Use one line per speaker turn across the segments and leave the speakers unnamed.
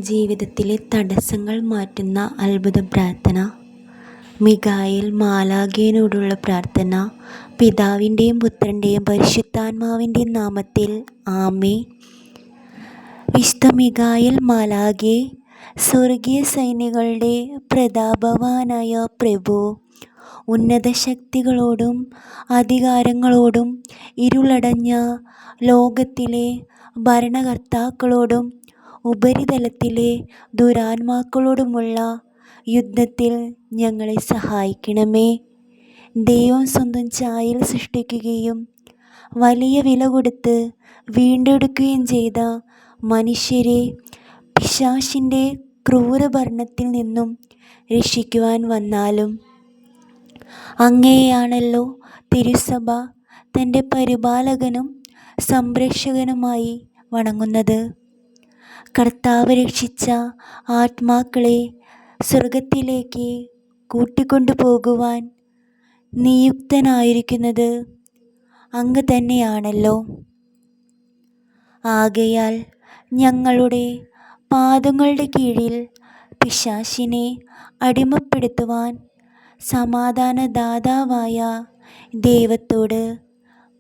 ജീവിതത്തിലെ തടസ്സങ്ങൾ മാറ്റുന്ന അത്ഭുത പ്രാർത്ഥന. മിഖായേൽ മാലാഖയോടുള്ള പ്രാർത്ഥന. പിതാവിൻ്റെയും പുത്രൻ്റെയും പരിശുദ്ധാത്മാവിൻ്റെയും നാമത്തിൽ ആമേൻ. വിശുദ്ധ മിഖായേൽ മാലാഖയെ, സ്വർഗീയ സൈന്യങ്ങളുടെ പ്രതാപവാനായ പ്രഭു, ഉന്നത ശക്തികളോടും അധികാരങ്ങളോടും ഇരുളടഞ്ഞ ലോകത്തിലെ ഭരണകർത്താക്കളോടും ഉപരിതലത്തിലെ ദുരാത്മാക്കളോടുമുള്ള യുദ്ധത്തിൽ ഞങ്ങളെ സഹായിക്കണമേ. ദൈവം സ്വന്തം ഛായയിൽ സൃഷ്ടിക്കുകയും വലിയ വില കൊടുത്ത് വീണ്ടെടുക്കുകയും ചെയ്ത മനുഷ്യരെ പിശാചിൻ്റെ ക്രൂരഭരണത്തിൽ നിന്നും രക്ഷിക്കുവാൻ വന്നാലും അങ്ങയെയാണല്ലോ തിരുസഭ തൻ്റെ പരിപാലകനും സംരക്ഷകനുമായി വണങ്ങുന്നത്. കർത്താവ് രക്ഷിച്ച ആത്മാക്കളെ സ്വർഗത്തിലേക്ക് കൂട്ടിക്കൊണ്ടുപോകുവാൻ നിയുക്തനായിരിക്കുന്നത് അങ്ങ് തന്നെയാണല്ലോ. ആകയാൽ ഞങ്ങളുടെ പാദങ്ങളുടെ കീഴിൽ പിശാചിനെ അടിമപ്പെടുത്തുവാൻ സമാധാനദാതാവായ ദൈവത്തോട്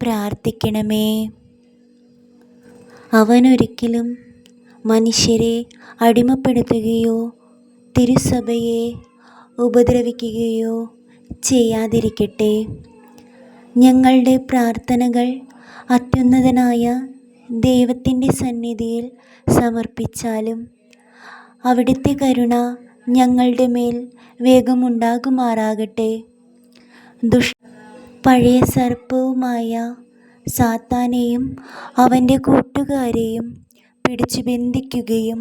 പ്രാർത്ഥിക്കണമേ. അവനൊരിക്കലും മനുഷ്യരെ അടിമപ്പെടുത്തുകയോ തിരുസഭയെ ഉപദ്രവിക്കുകയോ ചെയ്യാതിരിക്കട്ടെ. ഞങ്ങളുടെ പ്രാർത്ഥനകൾ അത്യുന്നതനായ ദൈവത്തിൻ്റെ സന്നിധിയിൽ സമർപ്പിച്ചാലും അവിടുത്തെ കരുണ ഞങ്ങളുടെ മേൽ വേഗമുണ്ടാകുമാറാകട്ടെ. പഴയ സർപ്പവുമായ സാത്താനെയും അവൻ്റെ കൂട്ടുകാരെയും പിടിച്ചു ബന്ധിക്കുകയും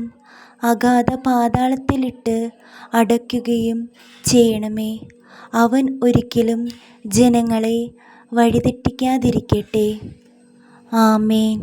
അഗാധ പാതാളത്തിലിട്ട് അടയ്ക്കുകയും ചെയ്യണമേ. അവൻ ഒരിക്കലും ജനങ്ങളെ വഴിതെറ്റിക്കാതിരിക്കട്ടെ. ആമേൻ.